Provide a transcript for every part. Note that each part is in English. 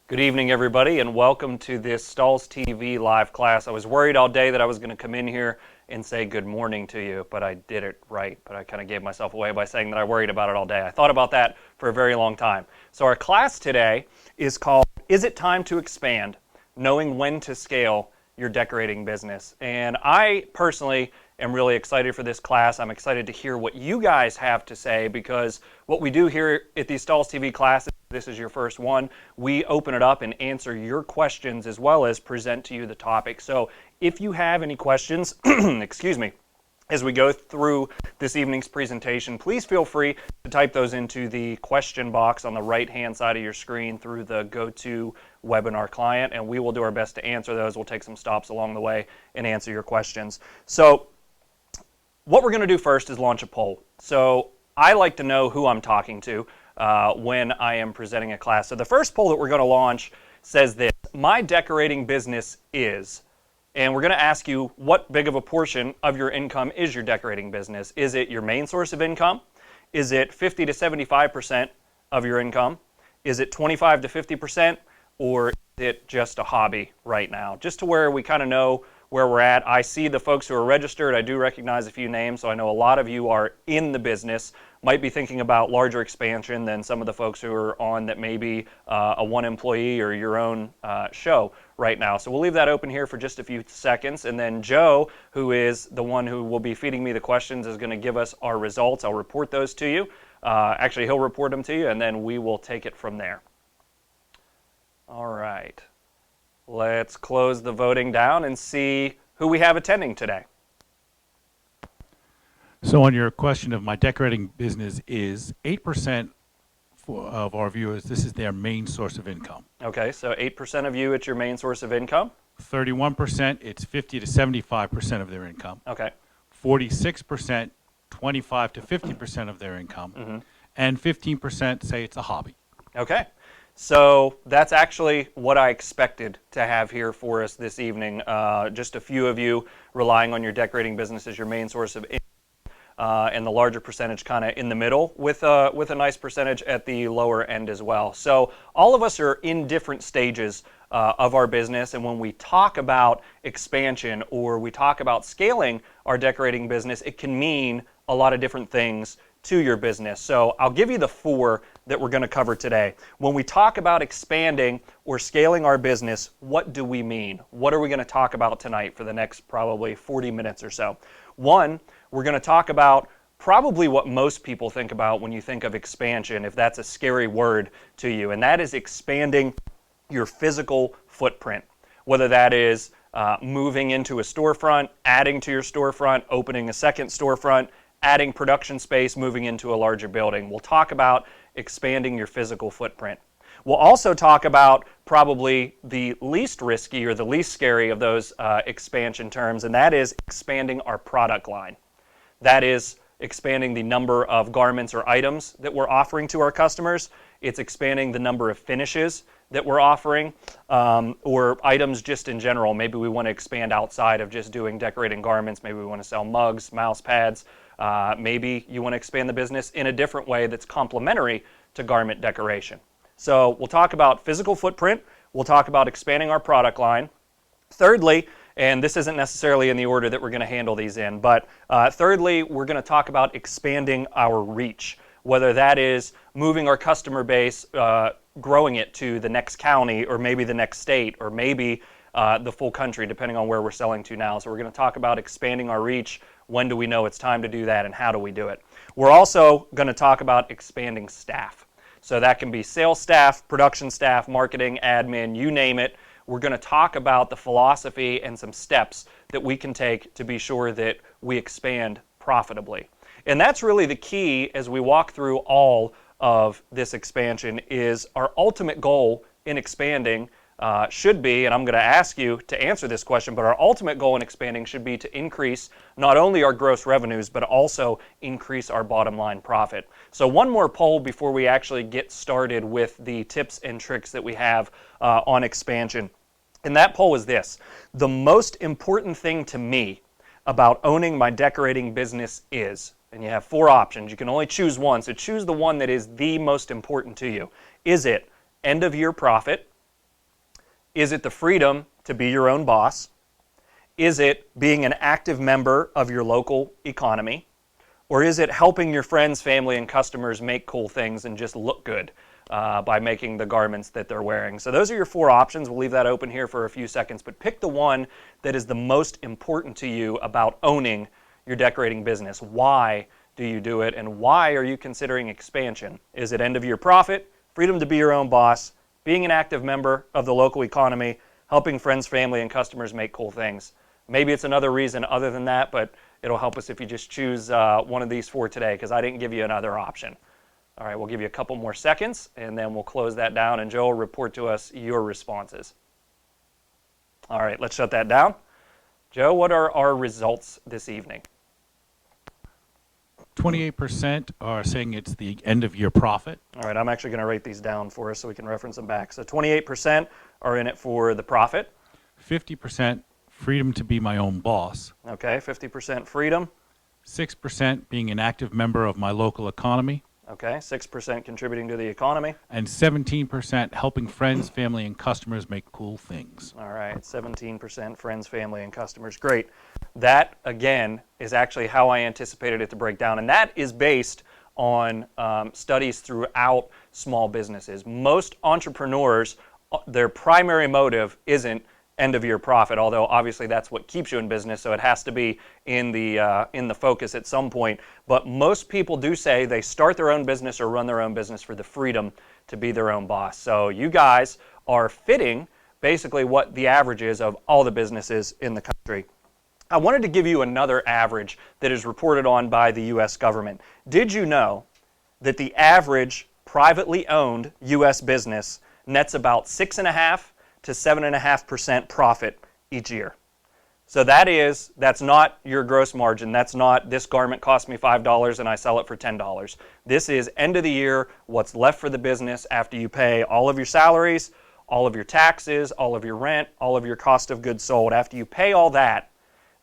Good evening, everybody, and welcome to this Stahls TV live class. I was worried all day that I was going to come in here and say good morning to you, but I did it right. But I kind of gave myself away by saying that I worried about it all day. I thought about that for a very long time. So our class today is called, Is It Time to Expand? Knowing When to Scale Your Decorating Business. And I personally am really excited for this class. I'm excited to hear what you guys have to say, because what we do here at these Stahls TV classes, this is your first one, we open it up and answer your questions as well as present to you the topic. So if you have any questions, excuse me, as we go through this evening's presentation, please feel free to type those into the question box on the right-hand side of your screen through the GoToWebinar client, and we will do our best to answer those. We'll take some stops along the way and answer your questions. So what we're going to do first is launch a poll. So I like to know who I'm talking to when I am presenting a class. So the first poll that we're going to launch says this: my decorating business is, and we're going to ask you what big of a portion of your income is your decorating business. Is it your main source of income? Is it 50 to 75% of your income? Is it 25 to 50%? Or is it just a hobby right now? Just to where we kind of know where we're at. I see the folks who are registered. I do recognize a few names, so I know a lot of you are in the business, might be thinking about larger expansion than some of the folks who are on that may be a one employee or your own show right now. So we'll leave that open here for just a few seconds, and then Joe, who is the one who will be feeding me the questions, is going to give us our results. I'll report those to you. Actually, he'll report them to you, and then we will take it from there. All right. Let's close the voting down and see who we have attending today. So on your question of my decorating business is, 8% of our viewers, this is their main source of income. Okay, so 8% of you, it's your main source of income. 31%, it's 50 to 75% of their income. Okay. 46%, 25 to 50% of their income. Mm-hmm. And 15% say it's a hobby. Okay. So that's actually what I expected to have here for us this evening. Just a few of you relying on your decorating business as your main source of income, and the larger percentage kind of in the middle with a nice percentage at the lower end as well. So all of us are in different stages of our business, and when we talk about expansion or we talk about scaling our decorating business, it can mean a lot of different things to your business. So I'll give you the four that we're going to cover today. When we talk about expanding or scaling our business, what do we mean? What are we going to talk about tonight for the next probably 40 minutes or so? One, we're going to talk about probably what most people think about when you think of expansion, if that's a scary word to you, and that is expanding your physical footprint. Whether that is moving into a storefront, adding to your storefront, opening a second storefront, adding production space, moving into a larger building. We'll talk about expanding your physical footprint. We'll also talk about probably the least risky or the least scary of those expansion terms, and that is expanding our product line. That is expanding the number of garments or items that we're offering to our customers. It's expanding the number of finishes that we're offering, or items just in general. Maybe we want to expand outside of just doing decorating garments. Maybe we want to sell mugs, mouse pads. Maybe you want to expand the business in a different way that's complementary to garment decoration. So we'll talk about physical footprint. We'll talk about expanding our product line. Thirdly, and this isn't necessarily in the order that we're going to handle these in, but thirdly, we're going to talk about expanding our reach, whether that is moving our customer base, growing it to the next county or maybe the next state or maybe the full country, depending on where we're selling to now. So we're going to talk about expanding our reach. When do we know it's time to do that, and how do we do it? We're also going to talk about expanding staff. So that can be sales staff, production staff, marketing, admin, you name it. We're going to talk about the philosophy and some steps that we can take to be sure that we expand profitably. And that's really the key as we walk through all of this expansion. Is our ultimate goal in expanding should be, and I'm going to ask you to answer this question, but our ultimate goal in expanding should be to increase not only our gross revenues, but also increase our bottom line profit. So one more poll before we actually get started with the tips and tricks that we have on expansion. And that poll is this: the most important thing to me about owning my decorating business is, and you have four options. You can only choose one, so choose the one that is the most important to you. Is it end of year profit? Is it the freedom to be your own boss? Is it being an active member of your local economy? Or is it helping your friends, family, and customers make cool things and just look good by making the garments that they're wearing? So those are your 4 options. We'll leave that open here for a few seconds, but pick the one that is the most important to you about owning your decorating business. Why do you do it, and why are you considering expansion? Is it end of year profit, freedom to be your own boss, being an active member of the local economy, helping friends, family, and customers make cool things? Maybe it's another reason other than that, but it'll help us if you just choose one of these 4 today, because I didn't give you another option. All right, we'll give you a couple more seconds, and then we'll close that down, and Joe will report to us your responses. All right, let's shut that down. Joe, what are our results this evening? 28% are saying it's the end of year profit. All right, I'm actually going to write these down for us so we can reference them back. So 28% are in it for the profit. 50% freedom to be my own boss. Okay, 50% freedom. 6% being an active member of my local economy. Okay, 6% contributing to the economy. And 17% helping friends, family, and customers make cool things. All right, 17% friends, family, and customers. Great. That, again, is actually how I anticipated it to break down. And that is based on studies throughout small businesses. Most entrepreneurs, their primary motive isn't end of year profit, although obviously that's what keeps you in business, so it has to be in the focus at some point. But most people do say they start their own business or run their own business for the freedom to be their own boss. So you guys are fitting basically what the average is of all the businesses in the country. I wanted to give you another average that is reported on by the U.S. government. Did you know that the average privately owned U.S. business nets about 6.5% to 7.5% profit each year? So that's not your gross margin. That's not this garment cost me $5 and I sell it for $10. This is end of the year, what's left for the business after you pay all of your salaries, all of your taxes, all of your rent, all of your cost of goods sold. After you pay all that,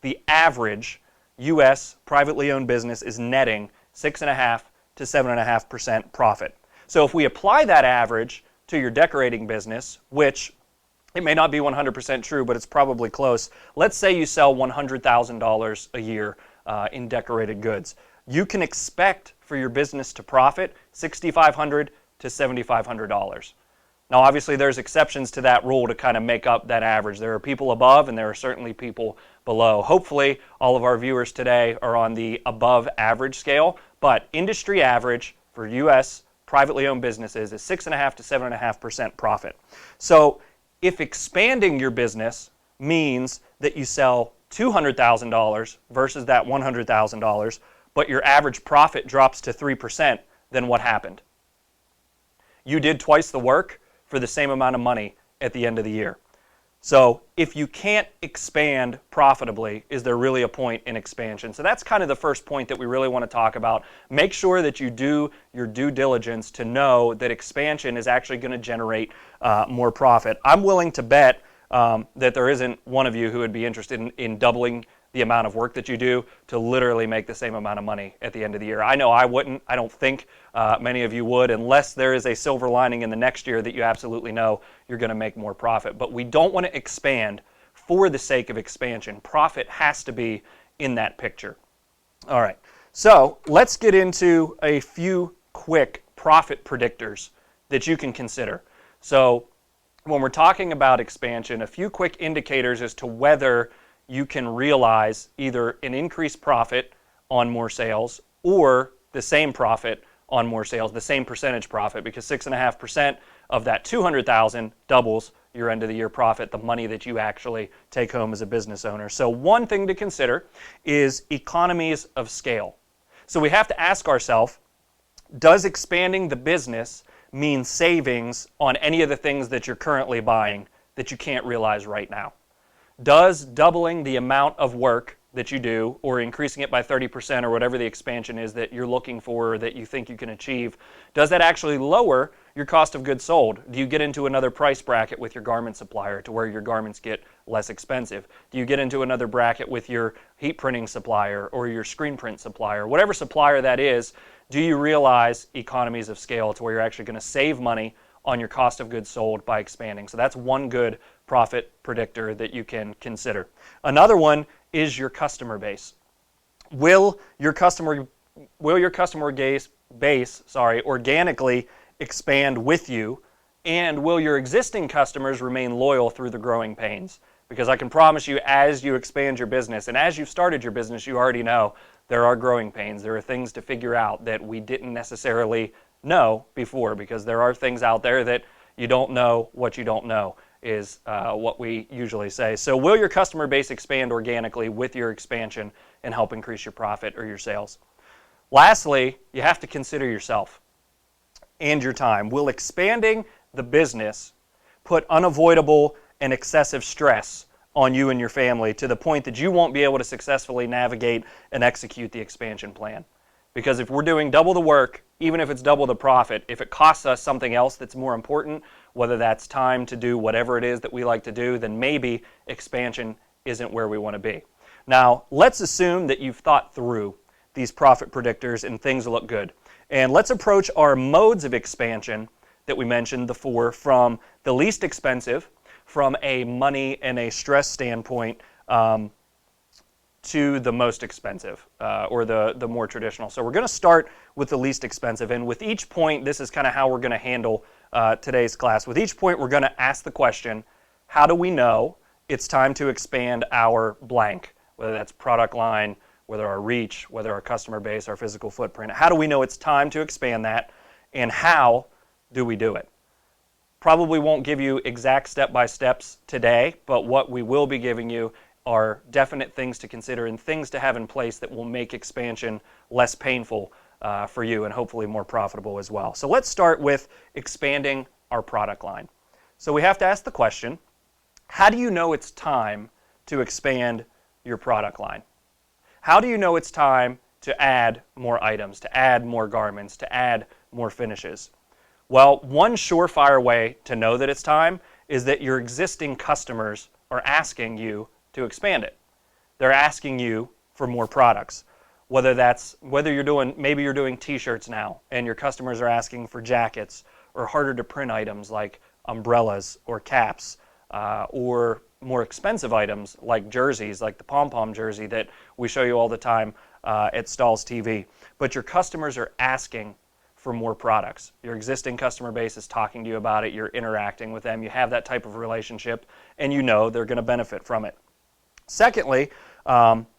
the average U.S. privately owned business is netting 6.5% to 7.5% profit. So if we apply that average to your decorating business, which it may not be 100% true, but it's probably close. Let's say you sell $100,000 a year in decorated goods. You can expect for your business to profit $6,500 to $7,500. Now, obviously, there's exceptions to that rule to kind of make up that average. There are people above, and there are certainly people below. Hopefully, all of our viewers today are on the above average scale, but industry average for U.S. privately owned businesses is 6.5% to 7.5% profit. So if expanding your business means that you sell $200,000 versus that $100,000, but your average profit drops to 3%, then what happened? You did twice the work for the same amount of money at the end of the year. So if you can't expand profitably, is there really a point in expansion? So that's kind of the first point that we really want to talk about. Make sure that you do your due diligence to know that expansion is actually going to generate more profit. I'm willing to bet that there isn't one of you who would be interested in doubling the amount of work that you do to literally make the same amount of money at the end of the year. I know I wouldn't. I don't think many of you would, unless there is a silver lining in the next year that you absolutely know you're going to make more profit. But we don't want to expand for the sake of expansion. Profit has to be in that picture. All right, so let's get into a few quick profit predictors that you can consider. So when we're talking about expansion, a few quick indicators as to whether you can realize either an increased profit on more sales or the same profit on more sales, the same percentage profit, because 6.5% of that $200,000 doubles your end of the year profit, the money that you actually take home as a business owner. So one thing to consider is economies of scale. So we have to ask ourselves, does expanding the business mean savings on any of the things that you're currently buying that you can't realize right now? Does doubling the amount of work that you do, or increasing it by 30%, or whatever the expansion is that you're looking for or that you think you can achieve, does that actually lower your cost of goods sold? Do you get into another price bracket with your garment supplier to where your garments get less expensive? Do you get into another bracket with your heat printing supplier or your screen print supplier? Whatever supplier that is, do you realize economies of scale to where you're actually going to save money on your cost of goods sold by expanding. So that's one good profit predictor that you can consider. Another one is your customer base. Will your customer base organically expand with you, and will your existing customers remain loyal through the growing pains? Because I can promise you, as you expand your business and as you've started your business, you already know there are growing pains. There are things to figure out that we didn't necessarily know before, because there are things out there that you don't know what you don't know is what we usually say. So will your customer base expand organically with your expansion and help increase your profit or your sales? Lastly, you have to consider yourself and your time. Will expanding the business put unavoidable and excessive stress on you and your family to the point that you won't be able to successfully navigate and execute the expansion plan? Because if we're doing double the work, even if it's double the profit, if it costs us something else that's more important, whether that's time to do whatever it is that we like to do, then maybe expansion isn't where we want to be. Now, let's assume that you've thought through these profit predictors and things look good. And let's approach our modes of expansion that we mentioned, the 4, from the least expensive, from a money and a stress standpoint, to the most expensive, or the more traditional. So we're going to start with the least expensive, and with each point, this is kind of how we're going to handle today's class. With each point, we're going to ask the question, how do we know it's time to expand our blank, whether that's product line, whether our reach, whether our customer base, our physical footprint? How do we know it's time to expand that, and how do we do it? Probably won't give you exact step-by-steps today, but what we will be giving you are definite things to consider and things to have in place that will make expansion less painful for you and hopefully more profitable as well. So let's start with expanding our product line. So we have to ask the question, how do you know it's time to expand your product line? How do you know it's time to add more items, to add more garments, to add more finishes? Well, one surefire way to know that it's time is that your existing customers are asking you to expand it. They're asking you for more products. Maybe you're doing t-shirts now and your customers are asking for jackets or harder to print items like umbrellas or caps, or more expensive items like jerseys, like the pom-pom jersey that we show you all the time at Stahls TV. But your customers are asking for more products. Your existing customer base is talking to you about it, you're interacting with them, you have that type of relationship, and you know they're going to benefit from it. Secondly,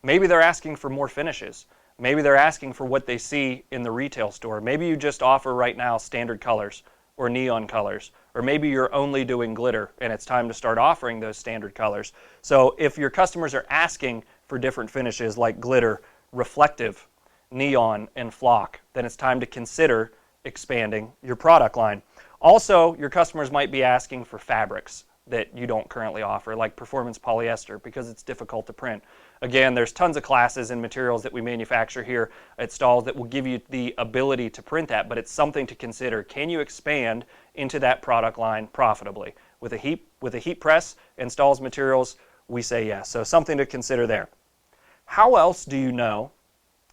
maybe they're asking for more finishes. Maybe they're asking for what they see in the retail store. Maybe you just offer right now standard colors or neon colors, or maybe you're only doing glitter and it's time to start offering those standard colors. So if your customers are asking for different finishes like glitter, reflective, neon, and flock, then it's time to consider expanding your product line. Also, your customers might be asking for fabrics that you don't currently offer, like performance polyester, because it's difficult to print. Again, there's tons of classes and materials that we manufacture here at Stahls that will give you the ability to print that, but it's something to consider. Can you expand into that product line profitably? With a heat press and Stahls materials, we say yes. So something to consider there. How else do you know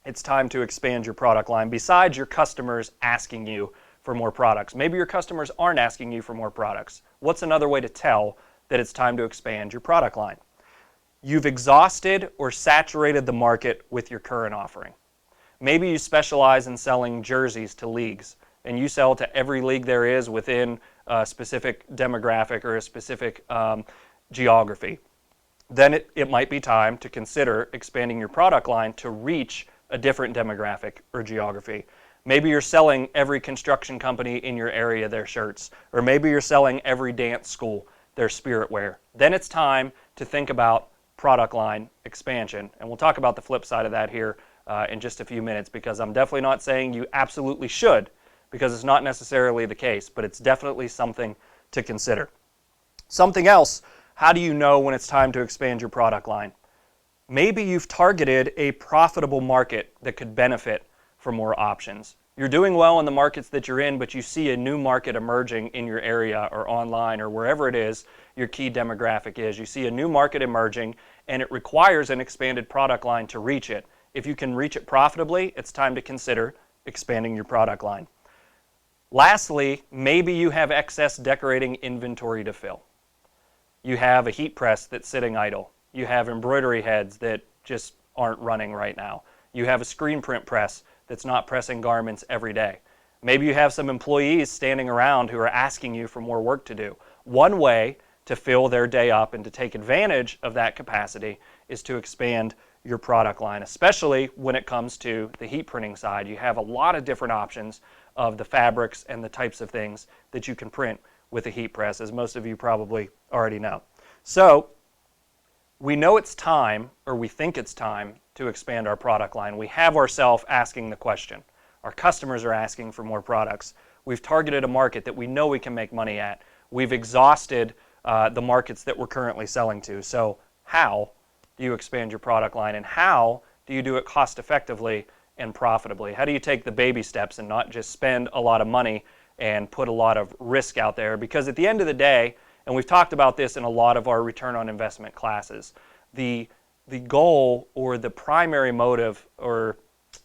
it's time to expand your product line besides your customers asking you for more products? Maybe your customers aren't asking you for more products. What's another way to tell that it's time to expand your product line? You've exhausted or saturated the market with your current offering. Maybe you specialize in selling jerseys to leagues, and you sell to every league there is within a specific demographic or a specific geography. Then it might be time to consider expanding your product line to reach a different demographic or geography. Maybe you're selling every construction company in your area their shirts, or maybe you're selling every dance school their spirit wear. Then it's time to think about product line expansion. And we'll talk about the flip side of that here in just a few minutes, because I'm definitely not saying you absolutely should, because it's not necessarily the case, but it's definitely something to consider. Something else, how do you know when it's time to expand your product line? Maybe you've targeted a profitable market that could benefit from more options. You're doing well in the markets that you're in, but you see a new market emerging in your area or online or wherever it is your key demographic is. You see a new market emerging and it requires an expanded product line to reach it. If you can reach it profitably, it's time to consider expanding your product line. Lastly, maybe you have excess decorating inventory to fill. You have a heat press that's sitting idle. You have embroidery heads that just aren't running right now. You have a screen print press that's not pressing garments every day. Maybe you have some employees standing around who are asking you for more work to do. One way to fill their day up and to take advantage of that capacity is to expand your product line, especially when it comes to the heat printing side. You have a lot of different options of the fabrics and the types of things that you can print with a heat press, as most of you probably already know. So we know it's time, or we think it's time, to expand our product line. We have ourselves asking the question. Our customers are asking for more products. We've targeted a market that we know we can make money at. We've exhausted the markets that we're currently selling to. So how do you expand your product line, and how do you do it cost effectively and profitably? How do you take the baby steps and not just spend a lot of money and put a lot of risk out there? Because at the end of the day, and we've talked about this in a lot of our return on investment classes, the goal or the primary motive or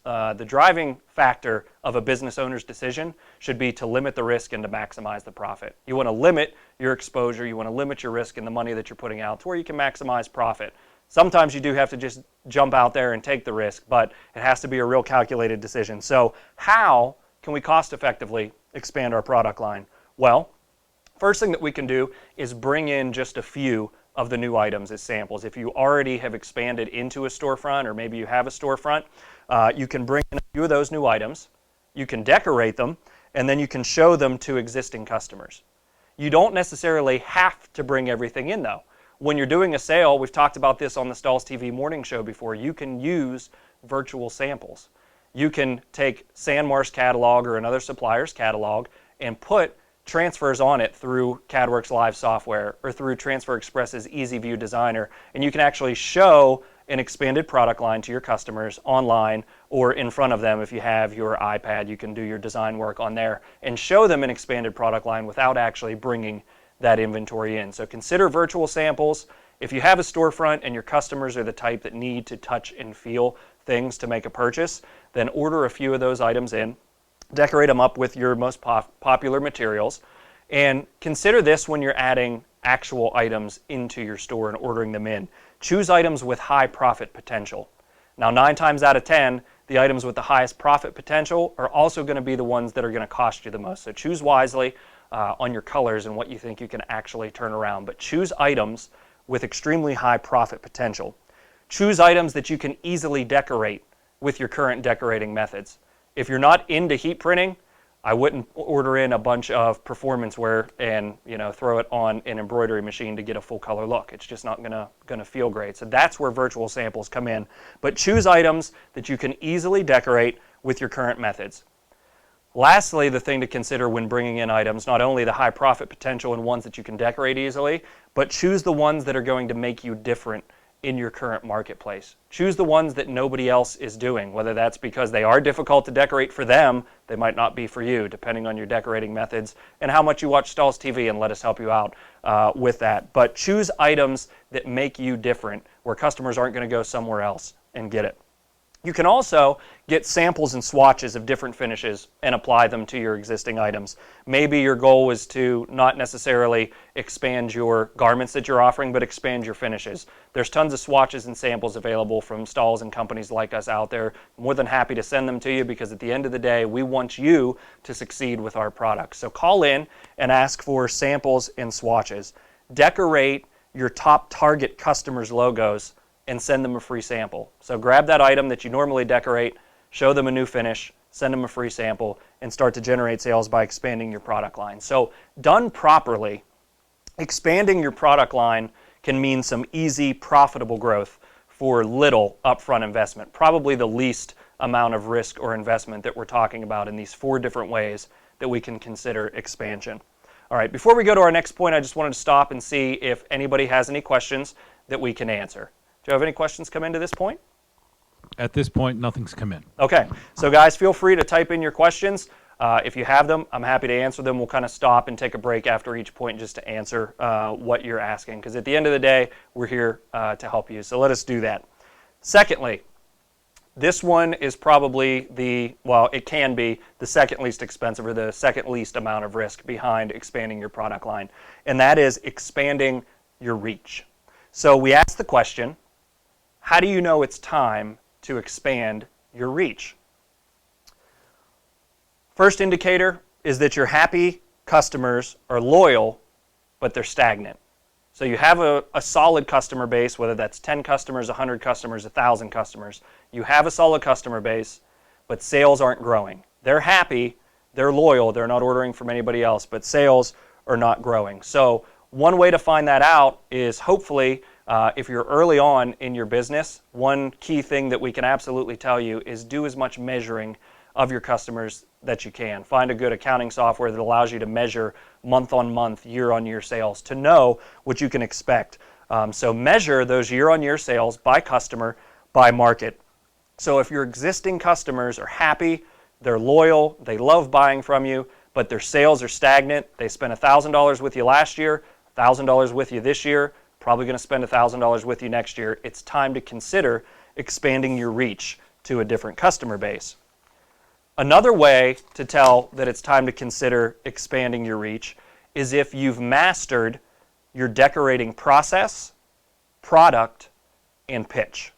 the driving factor of a business owner's decision should be to limit the risk and to maximize the profit. You want to limit your exposure, you want to limit your risk and the money that you're putting out to where you can maximize profit. Sometimes you do have to just jump out there and take the risk, but it has to be a real calculated decision. So how can we cost effectively expand our product line? Well, first thing that we can do is bring in just a few of the new items as samples. If you already have expanded into a storefront, or maybe you have a storefront, you can bring in a few of those new items, you can decorate them, and then you can show them to existing customers. You don't necessarily have to bring everything in though. When you're doing a sale, we've talked about this on the Stahls TV morning show before, you can use virtual samples. You can take Sanmar's catalog or another supplier's catalog and put transfers on it through CADWorks Live software or through Transfer Express's Easy View Designer, and you can actually show an expanded product line to your customers online or in front of them. If you have your iPad, you can do your design work on there and show them an expanded product line without actually bringing that inventory in. So consider virtual samples. If you have a storefront and your customers are the type that need to touch and feel things to make a purchase, then order a few of those items in, decorate them up with your most popular materials, and consider this when you're adding actual items into your store and ordering them in. Choose items with high profit potential. Now, 9 times out of 10, the items with the highest profit potential are also going to be the ones that are going to cost you the most. So choose wisely on your colors and what you think you can actually turn around. But choose items with extremely high profit potential. Choose items that you can easily decorate with your current decorating methods. If you're not into heat printing, I wouldn't order in a bunch of performance wear and throw it on an embroidery machine to get a full color look. It's just not gonna feel great. So that's where virtual samples come in. But choose items that you can easily decorate with your current methods. Lastly, the thing to consider when bringing in items, not only the high profit potential and ones that you can decorate easily, but choose the ones that are going to make you different in your current marketplace. Choose the ones that nobody else is doing, whether that's because they are difficult to decorate for them, they might not be for you, depending on your decorating methods and how much you watch Stahls TV, and let us help you out with that. But choose items that make you different, where customers aren't going to go somewhere else and get it. You can also get samples and swatches of different finishes and apply them to your existing items. Maybe your goal is to not necessarily expand your garments that you're offering, but expand your finishes. There's tons of swatches and samples available from Stahls and companies like us out there. More than happy to send them to you, because at the end of the day, we want you to succeed with our products. So call in and ask for samples and swatches. Decorate your top target customers' logos and send them a free sample. So grab that item that you normally decorate, show them a new finish, send them a free sample, and start to generate sales by expanding your product line. So done properly, expanding your product line can mean some easy, profitable growth for little upfront investment, probably the least amount of risk or investment that we're talking about in these 4 different ways that we can consider expansion. All right, before we go to our next point, I just wanted to stop and see if anybody has any questions that we can answer. Do you have any questions come into this point? At this point, nothing's come in. Okay, so guys, feel free to type in your questions. If you have them, I'm happy to answer them. We'll kind of stop and take a break after each point just to answer what you're asking, because at the end of the day, we're here to help you. So let us do that. Secondly, This one is probably it can be the second least expensive or the second least amount of risk behind expanding your product line, and that is expanding your reach. So we asked the question, how do you know it's time to expand your reach? First indicator is that your happy customers are loyal, but they're stagnant. So you have a solid customer base, whether that's 10 customers, 100 customers, 1,000 customers. You have a solid customer base, but sales aren't growing. They're happy, they're loyal, they're not ordering from anybody else, but sales are not growing. So one way to find that out is hopefully, if you're early on in your business, one key thing that we can absolutely tell you is do as much measuring of your customers that you can. Find a good accounting software that allows you to measure month-on-month, year-on-year sales to know what you can expect. So measure those year-on-year sales by customer, by market. So if your existing customers are happy, they're loyal, they love buying from you, but their sales are stagnant, they spent $1,000 with you last year, $1,000 with you this year, probably going to spend $1,000 with you next year, it's time to consider expanding your reach to a different customer base. Another way to tell that it's time to consider expanding your reach is if you've mastered your decorating process, product, and pitch.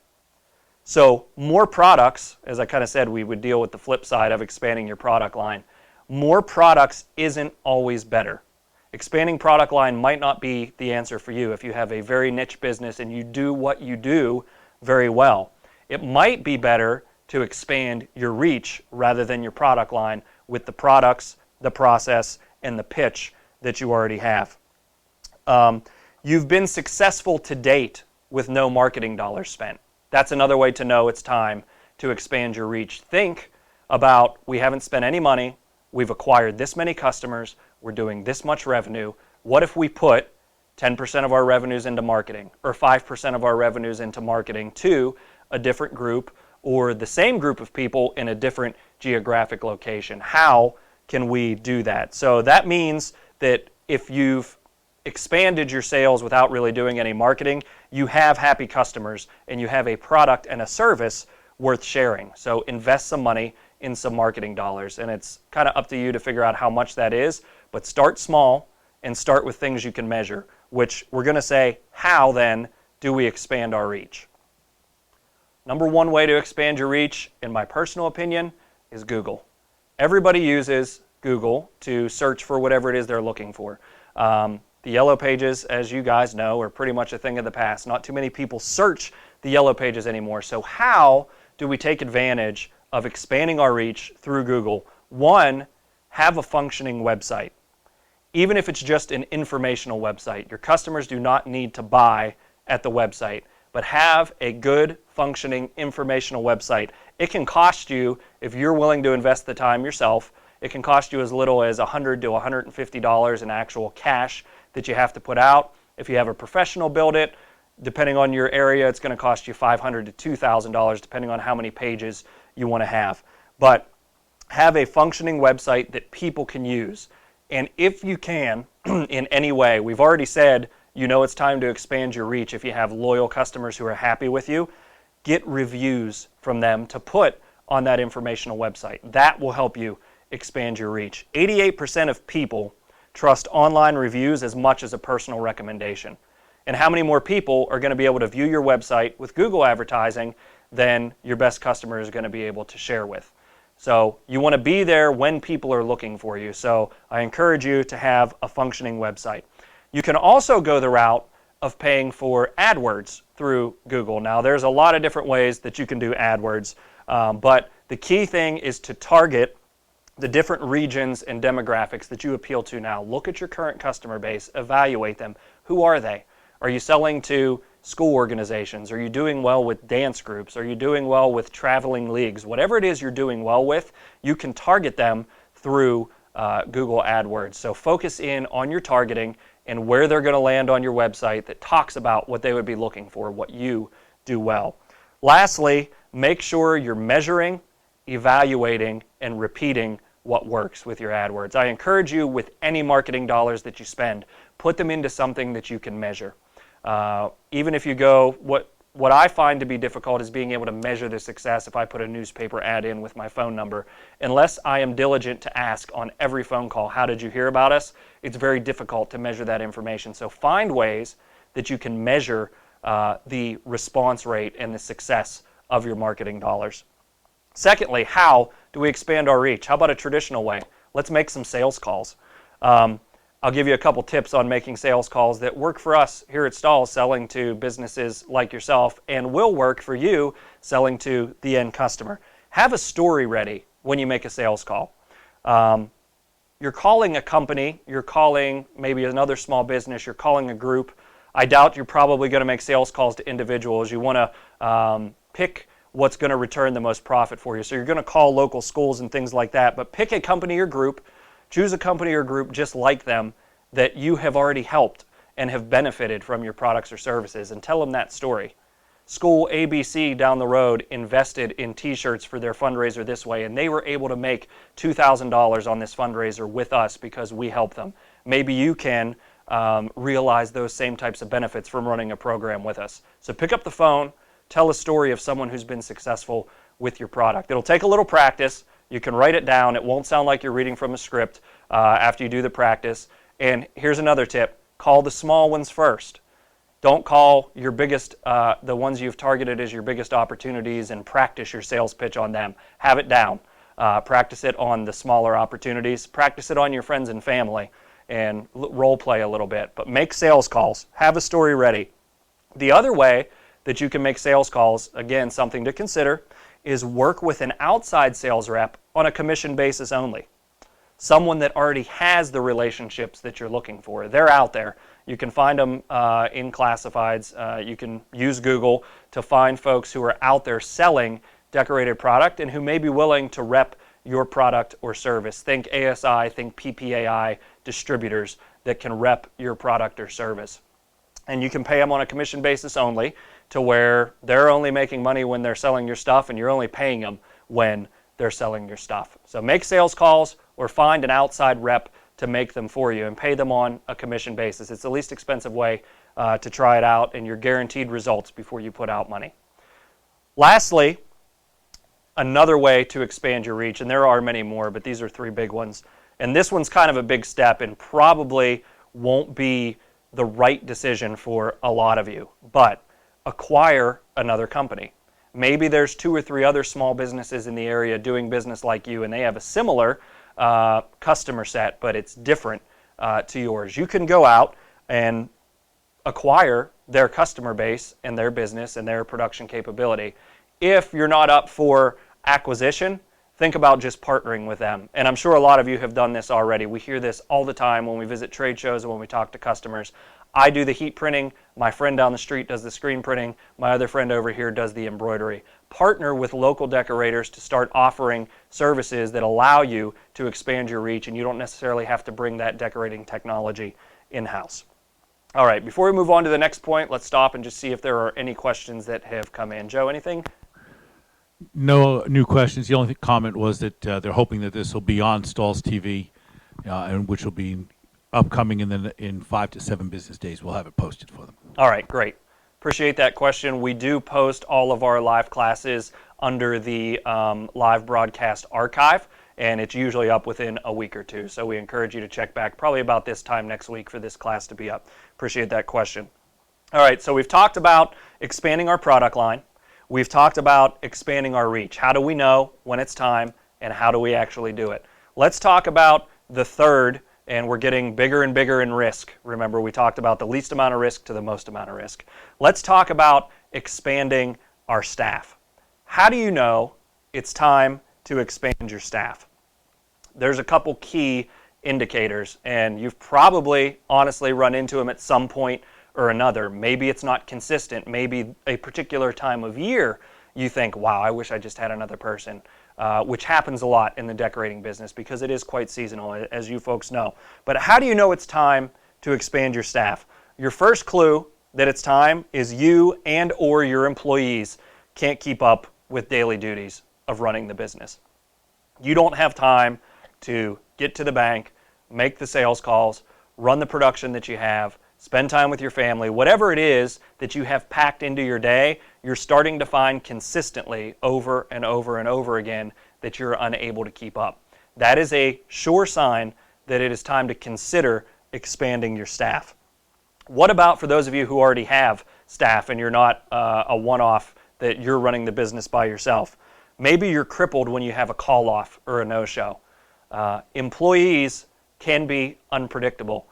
So more products, as I kind of said, we would deal with the flip side of expanding your product line. More products isn't always better. Expanding product line might not be the answer for you if you have a very niche business and you do what you do very well. It might be better to expand your reach rather than your product line with the products, the process, and the pitch that you already have. You've been successful to date with no marketing dollars spent. That's another way to know it's time to expand your reach. Think about, we haven't spent any money, we've acquired this many customers, we're doing this much revenue. What if we put 10% of our revenues into marketing or 5% of our revenues into marketing to a different group or the same group of people in a different geographic location? How can we do that? So that means that if you've expanded your sales without really doing any marketing, you have happy customers and you have a product and a service worth sharing. So invest some money in some marketing dollars, and it's kind of up to you to figure out how much that is, but start small and start with things you can measure, which we're going to say, how then do we expand our reach? Number one way to expand your reach, in my personal opinion, is Google. Everybody uses Google to search for whatever it is they're looking for. The yellow pages, as you guys know, are pretty much a thing of the past. Not too many people search the yellow pages anymore. So how do we take advantage of expanding our reach through Google? One, have a functioning website. Even if it's just an informational website, your customers do not need to buy at the website, but have a good functioning informational website. It can cost you, if you're willing to invest the time yourself, it can cost you as little as $100 to $150 in actual cash that you have to put out. If you have a professional build it, depending on your area, it's going to cost you $500 to $2,000 depending on how many pages you want to have. But have a functioning website that people can use. And if you can, in any way, we've already said, you know it's time to expand your reach if you have loyal customers who are happy with you. Get reviews from them to put on that informational website. That will help you expand your reach. 88% of people trust online reviews as much as a personal recommendation. And how many more people are going to be able to view your website with Google advertising than your best customer is going to be able to share with? So you want to be there when people are looking for you. So I encourage you to have a functioning website. You can also go the route of paying for AdWords through Google. Now there's a lot of different ways that you can do AdWords, but the key thing is to target the different regions and demographics that you appeal to now. Look at your current customer base, evaluate them. Who are they? Are you selling to school organizations? Are you doing well with dance groups? Are you doing well with traveling leagues? Whatever it is you're doing well with, you can target them through Google AdWords. So focus in on your targeting and where they're going to land on your website that talks about what they would be looking for, what you do well. Lastly, make sure you're measuring, evaluating, and repeating what works with your AdWords. I encourage you, with any marketing dollars that you spend, put them into something that you can measure. Even if you go, what I find to be difficult is being able to measure the success if I put a newspaper ad in with my phone number. Unless I am diligent to ask on every phone call, how did you hear about us? It's very difficult to measure that information. So find ways that you can measure the response rate and the success of your marketing dollars. Secondly, how do we expand our reach? How about a traditional way? Let's make some sales calls. I'll give you a couple tips on making sales calls that work for us here at Stahls, selling to businesses like yourself, and will work for you selling to the end customer. Have a story ready when you make a sales call. You're calling a company, you're calling maybe another small business, you're calling a group. I doubt you're probably going to make sales calls to individuals. You want to pick what's going to return the most profit for you. So you're going to call local schools and things like that, but pick a company or group. Choose a company or group just like them that you have already helped and have benefited from your products or services, and tell them that story. School ABC down the road invested in t-shirts for their fundraiser this way, and they were able to make $2,000 on this fundraiser with us because we helped them. Maybe you can realize those same types of benefits from running a program with us. So pick up the phone, tell a story of someone who's been successful with your product. It'll take a little practice. You can write it down. It won't sound like you're reading from a script after you do the practice. And here's another tip. Call the small ones first. Don't call your biggest, the ones you've targeted as your biggest opportunities, and practice your sales pitch on them. Have it down. Practice it on the smaller opportunities. Practice it on your friends and family, and role play a little bit. But make sales calls. Have a story ready. The other way that you can make sales calls, again, something to consider, is work with an outside sales rep on a commission basis only. Someone that already has the relationships that you're looking for. They're out there. You can find them in classifieds. You can use Google to find folks who are out there selling decorated product and who may be willing to rep your product or service. Think ASI, think PPAI distributors that can rep your product or service. And you can pay them on a commission basis only, to where they're only making money when they're selling your stuff and you're only paying them when they're selling your stuff. So make sales calls or find an outside rep to make them for you and pay them on a commission basis. It's the least expensive way to try it out, and you're guaranteed results before you put out money. Lastly, another way to expand your reach, and there are many more, but these are three big ones. And this one's kind of a big step and probably won't be the right decision for a lot of you, but acquire another company. Maybe there's 2 or 3 other small businesses in the area doing business like you, and they have a similar customer set, but it's different to yours. You can go out and acquire their customer base and their business and their production capability. If you're not up for acquisition, think about just partnering with them. And I'm sure a lot of you have done this already. We hear this all the time when we visit trade shows and when we talk to customers. I do the heat printing, my friend down the street does the screen printing, my other friend over here does the embroidery. Partner with local decorators to start offering services that allow you to expand your reach, and you don't necessarily have to bring that decorating technology in-house. All right, before we move on to the next point, let's stop and just see if there are any questions that have come in. Joe, anything? No new questions. The only comment was that they're hoping that this will be on Stahls TV, and which will be upcoming in 5 to 7 business days. We'll have it posted for them. All right, great. Appreciate that question. We do post all of our live classes under the live broadcast archive, and it's usually up within a week or 2. So we encourage you to check back probably about this time next week for this class to be up. Appreciate that question. All right, so we've talked about expanding our product line. We've talked about expanding our reach. How do we know when it's time, and how do we actually do it? Let's talk about the third, and we're getting bigger and bigger in risk. Remember, we talked about the least amount of risk to the most amount of risk. Let's talk about expanding our staff. How do you know it's time to expand your staff? There's a couple key indicators, and you've probably honestly run into them at some point or another. Maybe it's not consistent. Maybe a particular time of year you think, wow, I wish I just had another person. Which happens a lot in the decorating business because it is quite seasonal, as you folks know. But how do you know it's time to expand your staff? Your first clue that it's time is you and or your employees can't keep up with daily duties of running the business. You don't have time to get to the bank, make the sales calls, run the production that you have, spend time with your family, whatever it is that you have packed into your day, you're starting to find consistently over and over and over again that you're unable to keep up. That is a sure sign that it is time to consider expanding your staff. What about for those of you who already have staff and you're not a one-off, that you're running the business by yourself? Maybe you're crippled when you have a call-off or a no-show. Employees can be unpredictable.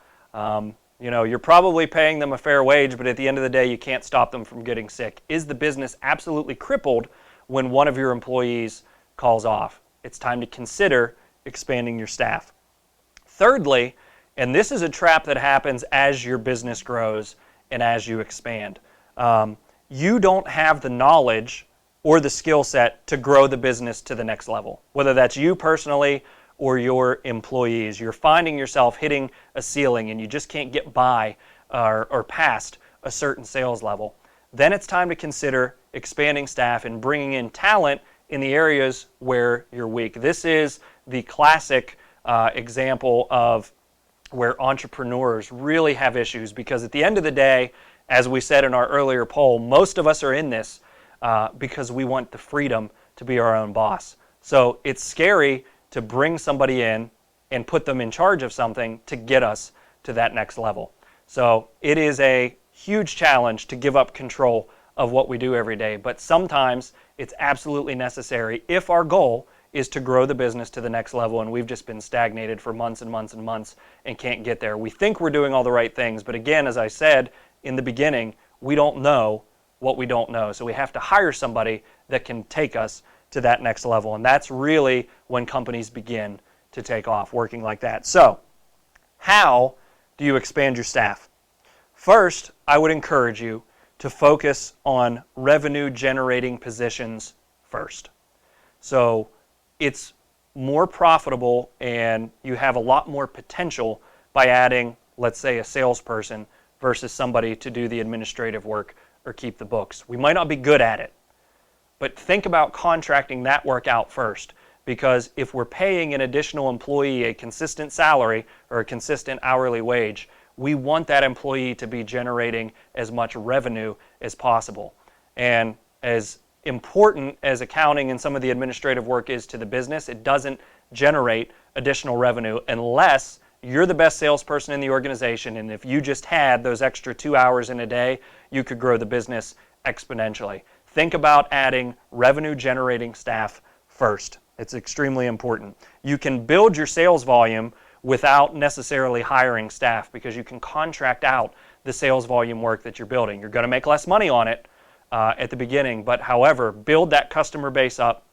You're probably paying them a fair wage, but at the end of the day, you can't stop them from getting sick. Is the business absolutely crippled when one of your employees calls off? It's time to consider expanding your staff. Thirdly, and this is a trap that happens as your business grows and as you expand, you don't have the knowledge or the skill set to grow the business to the next level, whether that's you personally or your employees. You're finding yourself hitting a ceiling and you just can't get by or past a certain sales level. Then it's time to consider expanding staff and bringing in talent in the areas where you're weak. This is the classic example of where entrepreneurs really have issues, because at the end of the day, as we said in our earlier poll, most of us are in this because we want the freedom to be our own boss. So it's scary to bring somebody in and put them in charge of something to get us to that next level. So it is a huge challenge to give up control of what we do every day, but sometimes it's absolutely necessary if our goal is to grow the business to the next level and we've just been stagnated for months and months and months and can't get there. We think we're doing all the right things, but again, as I said in the beginning, we don't know what we don't know. So we have to hire somebody that can take us to that next level, and that's really when companies begin to take off, working like that. So how do you expand your staff? First, I would encourage you to focus on revenue generating positions first. So it's more profitable and you have a lot more potential by adding, let's say, a salesperson versus somebody to do the administrative work or keep the books. We might not be good at it, but think about contracting that work out first, because if we're paying an additional employee a consistent salary or a consistent hourly wage, we want that employee to be generating as much revenue as possible. And as important as accounting and some of the administrative work is to the business, it doesn't generate additional revenue unless you're the best salesperson in the organization, and if you just had those extra 2 hours in a day, you could grow the business exponentially. Think about adding revenue generating staff first. It's extremely important. You can build your sales volume without necessarily hiring staff, because you can contract out the sales volume work that you're building. You're going to make less money on it at the beginning, but however, build that customer base up,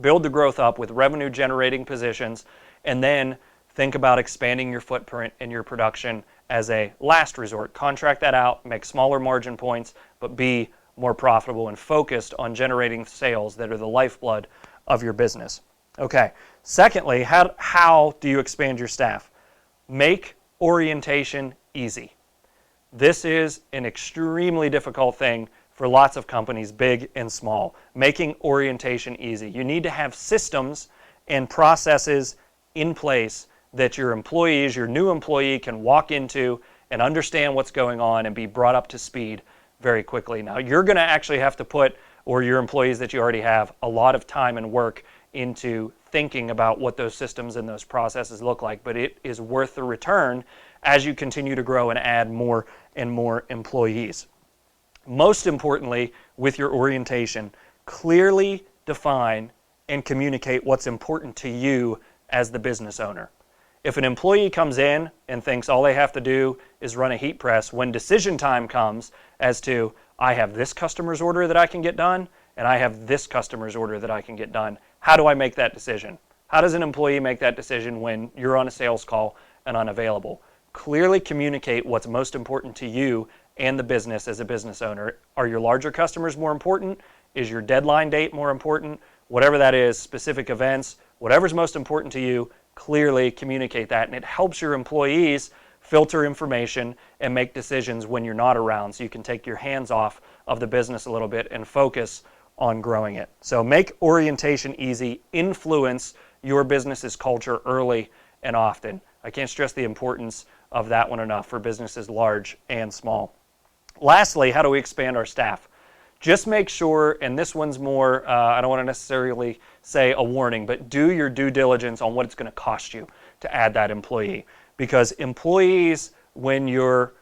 build the growth up with revenue generating positions, and then think about expanding your footprint and your production as a last resort. Contract that out, make smaller margin points, but be more profitable and focused on generating sales that are the lifeblood of your business. Okay, secondly, how do you expand your staff? Make orientation easy. This is an extremely difficult thing for lots of companies, big and small. Making orientation easy. You need to have systems and processes in place that your employees, your new employee, can walk into and understand what's going on and be brought up to speed very quickly. Now, you're going to actually have to put, or your employees that you already have, a lot of time and work into thinking about what those systems and those processes look like, but it is worth the return as you continue to grow and add more and more employees. Most importantly, with your orientation, clearly define and communicate what's important to you as the business owner. If an employee comes in and thinks all they have to do is run a heat press, when decision time comes as to, I have this customer's order that I can get done, and I have this customer's order that I can get done, how do I make that decision? How does an employee make that decision when you're on a sales call and unavailable? Clearly communicate what's most important to you and the business as a business owner. Are your larger customers more important? Is your deadline date more important? Whatever that is, specific events, whatever's most important to you, clearly communicate that, and it helps your employees filter information and make decisions when you're not around, so you can take your hands off of the business a little bit and focus on growing it. So make orientation easy, influence your business's culture early and often. I can't stress the importance of that one enough for businesses large and small. Lastly, how do we expand our staff? Just make sure, and this one's more, I don't want to necessarily say a warning, but do your due diligence on what it's going to cost you to add that employee. Because employees, when you're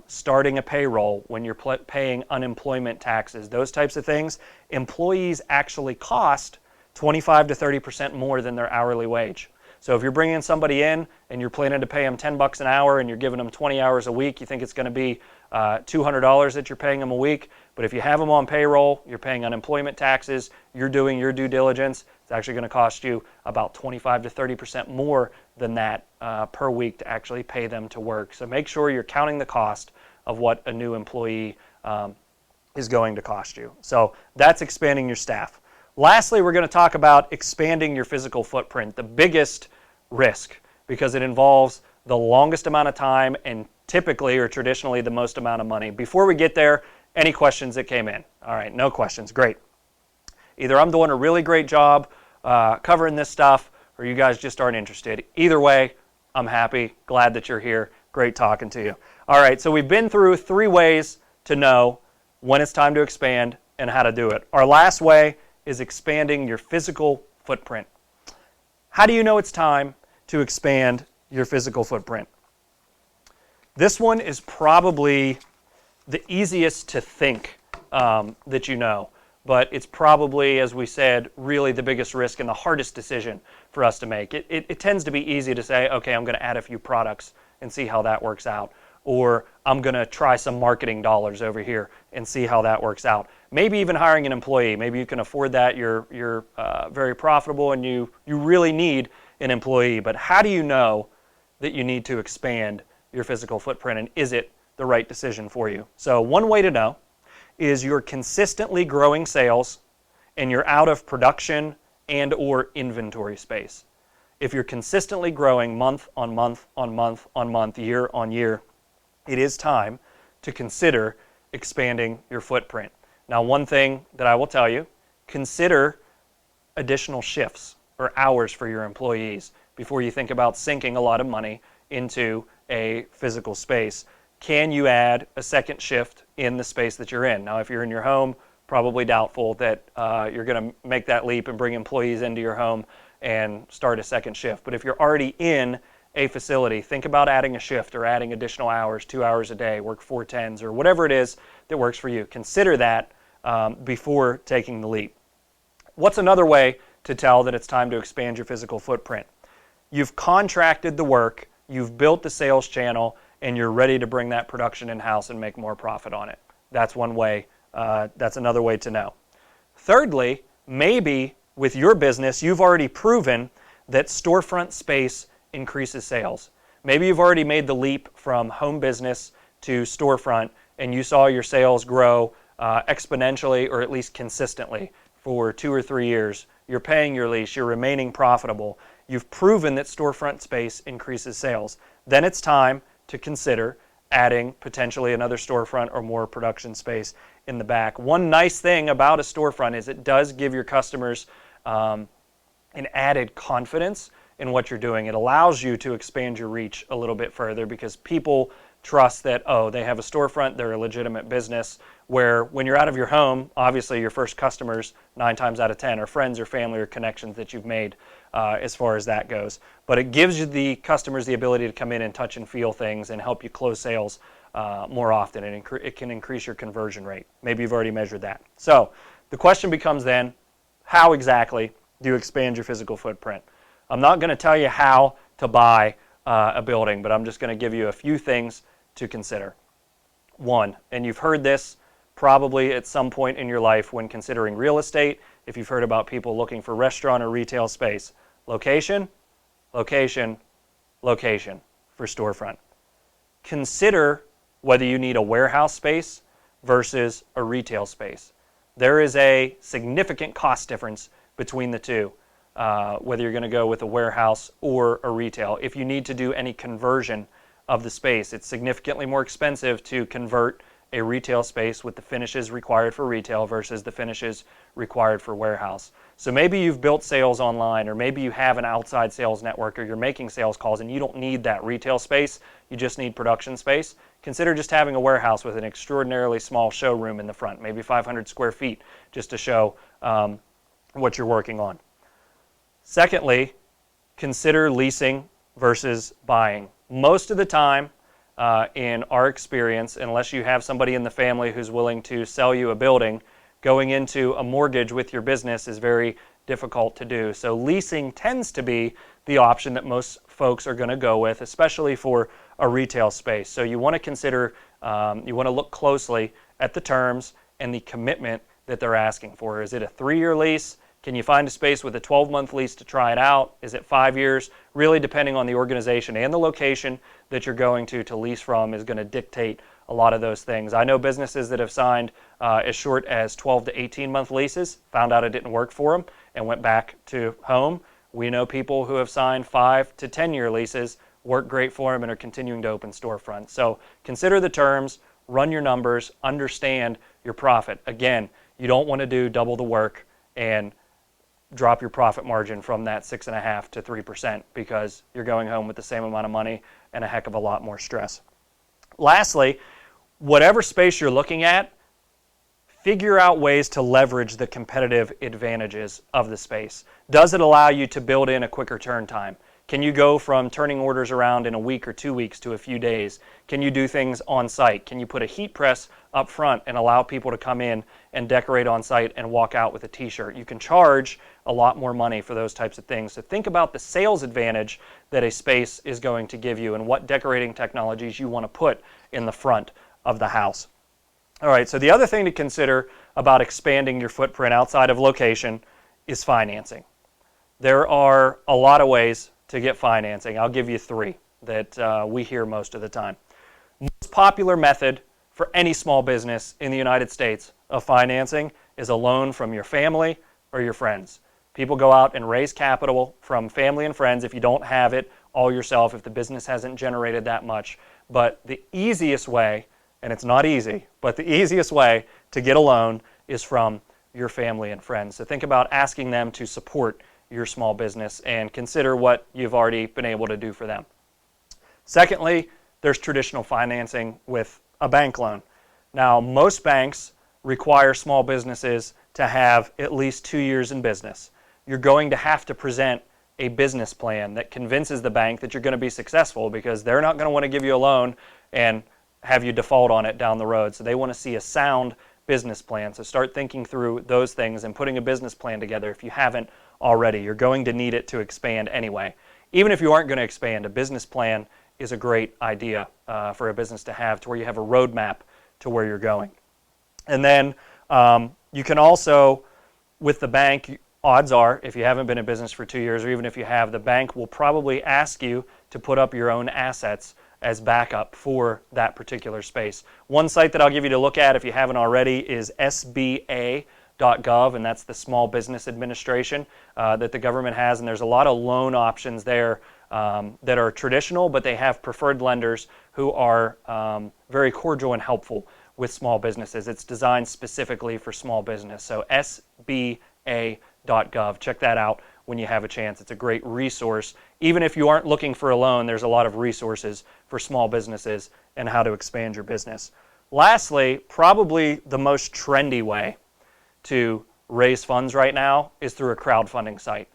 starting a payroll, when you're paying unemployment taxes, those types of things, employees actually cost 25 to 30% more than their hourly wage. So if you're bringing somebody in and you're planning to pay them $10 an hour and you're giving them 20 hours a week, you think it's going to be $200 that you're paying them a week. But if you have them on payroll, you're paying unemployment taxes, you're doing your due diligence, it's actually going to cost you about 25 to 30% more than that per week to actually pay them to work. So make sure you're counting the cost of what a new employee is going to cost you. So that's expanding your staff. Lastly, we're going to talk about expanding your physical footprint, the biggest risk, because it involves the longest amount of time and typically or traditionally the most amount of money. Before we get there, any questions that came in? All right, no questions. Great. Either I'm doing a really great job covering this stuff, or you guys just aren't interested. Either way, I'm happy, glad that you're here. Great talking to you. All right, so we've been through 3 ways to know when it's time to expand and how to do it. Our last way is expanding your physical footprint. How do you know it's time to expand your physical footprint? This one is probably the easiest to think that you know, but it's probably, as we said, really the biggest risk and the hardest decision for us to make. It tends to be easy to say, okay, I'm going to add a few products and see how that works out. Or I'm going to try some marketing dollars over here and see how that works out. Maybe even hiring an employee. Maybe you can afford that. You're very profitable and you really need an employee. But how do you know that you need to expand your physical footprint, and is it the right decision for you? So one way to know is you're consistently growing sales and you're out of production and or inventory space. If you're consistently growing month on month on month on month, year on year, it is time to consider expanding your footprint. Now, one thing that I will tell you, consider additional shifts or hours for your employees before you think about sinking a lot of money into a physical space. Can you add a second shift in the space that you're in? Now, if you're in your home, probably doubtful that you're going to make that leap and bring employees into your home and start a second shift. But if you're already in a facility, think about adding a shift or adding additional hours, 2 hours a day, work 4 10s, or whatever it is that works for you. Consider that before taking the leap. What's another way to tell that it's time to expand your physical footprint? You've contracted the work, you've built the sales channel, and you're ready to bring that production in-house and make more profit on it. That's one way. That's another way to know. Thirdly, maybe with your business, you've already proven that Storefront Space increases sales. Maybe you've already made the leap from home business to storefront and you saw your sales grow exponentially or at least consistently for 2 or 3 years. You're paying your lease, you're remaining profitable. You've proven that Storefront Space increases sales. Then it's time to consider adding potentially another storefront or more production space in the back. One nice thing about a storefront is it does give your customers an added confidence in what you're doing. It allows you to expand your reach a little bit further because people trust that, oh, they have a storefront, they're a legitimate business, where when you're out of your home, obviously your first customers, 9 times out of 10, are friends or family or connections that you've made as far as that goes. But it gives you the customers the ability to come in and touch and feel things and help you close sales more often, and it can increase your conversion rate. Maybe you've already measured that. So the question becomes then, how exactly do you expand your physical footprint? I'm not going to tell you how to buy a building, but I'm just going to give you a few things to consider. One, and you've heard this probably at some point in your life when considering real estate, if you've heard about people looking for restaurant or retail space. Location, location, location for storefront. Consider whether you need a warehouse space versus a retail space. There is a significant cost difference between the two, whether you're going to go with a warehouse or a retail. If you need to do any conversion of the space, it's significantly more expensive to convert a retail space with the finishes required for retail versus the finishes required for warehouse. So maybe you've built sales online, or maybe you have an outside sales network, or you're making sales calls and you don't need that retail space, you just need production space. Consider just having a warehouse with an extraordinarily small showroom in the front, maybe 500 square feet, just to show what you're working on. Secondly, consider leasing versus buying. Most of the time, in our experience, unless you have somebody in the family who's willing to sell you a building, going into a mortgage with your business is very difficult to do. So leasing tends to be the option that most folks are going to go with, especially for a retail space. So you want to consider, you want to look closely at the terms and the commitment that they're asking for. Is it a 3-year lease? Can you find a space with a 12-month lease to try it out? Is it 5 years? Really, depending on the organization and the location that you're going to lease from is going to dictate a lot of those things. I know businesses that have signed as short as 12 to 18-month leases, found out it didn't work for them, and went back to home. We know people who have signed 5 to 10-year leases, work great for them, and are continuing to open storefronts. So consider the terms, run your numbers, understand your profit. Again, you don't want to do double the work and drop your profit margin from that 6.5% to 3% because you're going home with the same amount of money and a heck of a lot more stress. Lastly, whatever space you're looking at, figure out ways to leverage the competitive advantages of the space. Does it allow you to build in a quicker turn time? Can you go from turning orders around in a week or 2 weeks to a few days? Can you do things on site? Can you put a heat press up front and allow people to come in and decorate on site and walk out with a t-shirt? You can charge a lot more money for those types of things. So think about the sales advantage that a space is going to give you and what decorating technologies you want to put in the front of the house. All right, so the other thing to consider about expanding your footprint outside of location is financing. There are a lot of ways to get financing. I'll give you 3 that we hear most of the time. Most popular method for any small business in the United States of financing is a loan from your family or your friends. People go out and raise capital from family and friends if you don't have it all yourself, if the business hasn't generated that much. But the easiest way, and it's not easy, but the easiest way to get a loan is from your family and friends. So think about asking them to support your small business and consider what you've already been able to do for them. Secondly, there's traditional financing with a bank loan. Now, most banks require small businesses to have at least 2 years in business. You're going to have to present a business plan that convinces the bank that you're going to be successful because they're not going to want to give you a loan and have you default on it down the road. So they want to see a sound business plan. So start thinking through those things and putting a business plan together if you haven't already. You're going to need it to expand anyway. Even if you aren't going to expand, a business plan is a great idea for a business to have, to where you have a roadmap to where you're going. And then you can also, with the bank, odds are, if you haven't been in business for 2 years, or even if you have, the bank will probably ask you to put up your own assets as backup for that particular space. One site that I'll give you to look at if you haven't already is SBA.gov, and that's the Small Business Administration that the government has, and there's a lot of loan options there that are traditional, but they have preferred lenders who are very cordial and helpful with small businesses. It's designed specifically for small business. So SBA.gov, check that out when you have a chance. It's a great resource. Even if you aren't looking for a loan, there's a lot of resources for small businesses and how to expand your business. Lastly, probably the most trendy way to raise funds right now is through a crowdfunding site.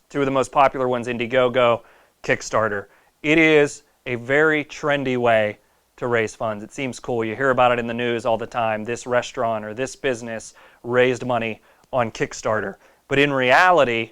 2 of the most popular ones, Indiegogo, Kickstarter. It is a very trendy way to raise funds. It seems cool. You hear about it in the news all the time. This restaurant or this business raised money on Kickstarter. But in reality,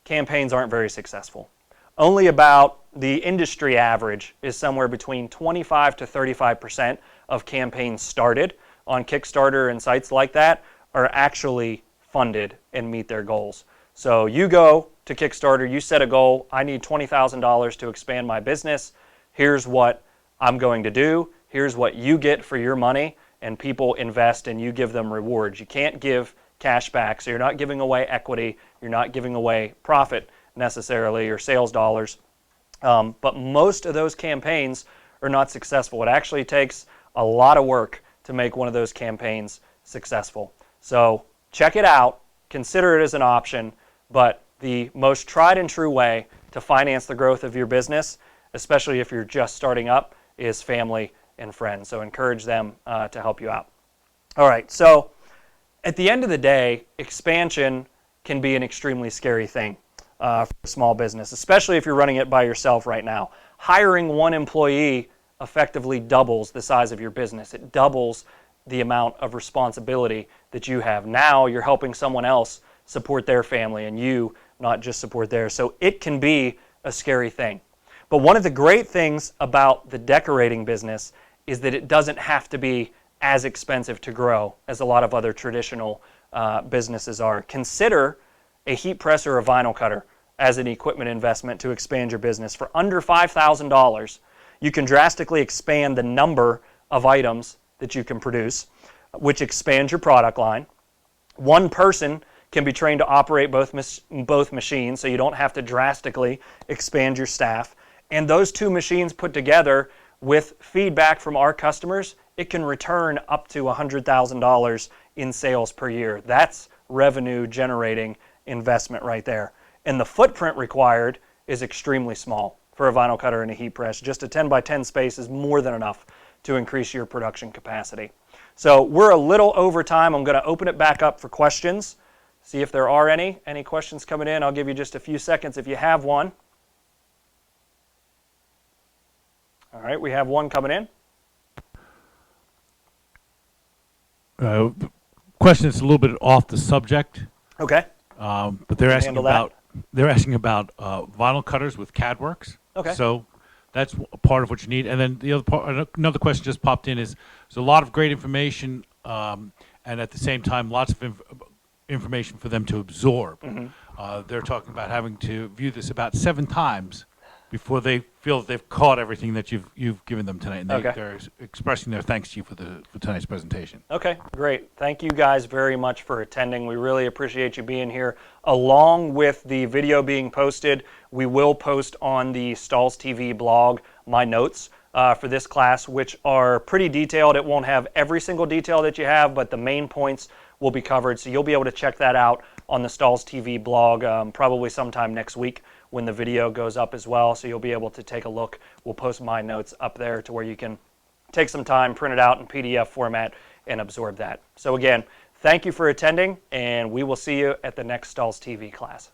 campaigns aren't very successful. Only about the industry average is somewhere between 25 to 35% of campaigns started on Kickstarter and sites like that are actually funded and meet their goals. So you go to Kickstarter, you set a goal, I need $20,000 to expand my business. Here's what I'm going to do. Here's what you get for your money, and people invest and you give them rewards. You can't give cash back, so you're not giving away equity, you're not giving away profit necessarily or sales dollars. But most of those campaigns are not successful. It actually takes a lot of work to make one of those campaigns successful. So check it out, consider it as an option, but the most tried and true way to finance the growth of your business, especially if you're just starting up, is family and friends. So encourage them to help you out. All right, so at the end of the day, expansion can be an extremely scary thing for a small business, especially if you're running it by yourself right now. Hiring one employee effectively doubles the size of your business. It doubles the amount of responsibility that you have. Now you're helping someone else support their family and you not just support theirs. So it can be a scary thing. But one of the great things about the decorating business is that it doesn't have to be as expensive to grow as a lot of other traditional businesses are. Consider a heat press or a vinyl cutter as an equipment investment to expand your business. For under $5,000, you can drastically expand the number of items that you can produce, which expands your product line. One person can be trained to operate both machines, so you don't have to drastically expand your staff. And those two machines put together with feedback from our customers, it can return up to $100,000 in sales per year. That's revenue generating investment right there. And the footprint required is extremely small for a vinyl cutter and a heat press. Just a 10 by 10 space is more than enough to increase your production capacity. So we're a little over time. I'm going to open it back up for questions. See if there are any questions coming in. I'll give you just a few seconds if you have one. All right, we have one coming in. Question is a little bit off the subject. Okay. But they're asking about vinyl cutters with CADWorks. Okay. So that's a part of what you need. And then the other part, another question just popped in is there's a lot of great information, and at the same time, lots of information for them to absorb. Mm-hmm. They're talking about having to view this about 7 times before they feel that they've caught everything that you've given them tonight. And they're expressing their thanks to you for tonight's presentation. Okay, great. Thank you guys very much for attending. We really appreciate you being here. Along with the video being posted, we will post on the Stahls TV blog my notes for this class, which are pretty detailed. It won't have every single detail that you have, but the main points will be covered. So you'll be able to check that out on the Stahls TV blog probably sometime next week when the video goes up as well. So you'll be able to take a look. We'll post my notes up there to where you can take some time, print it out in PDF format, and absorb that. So again, thank you for attending, and we will see you at the next Stahls TV class.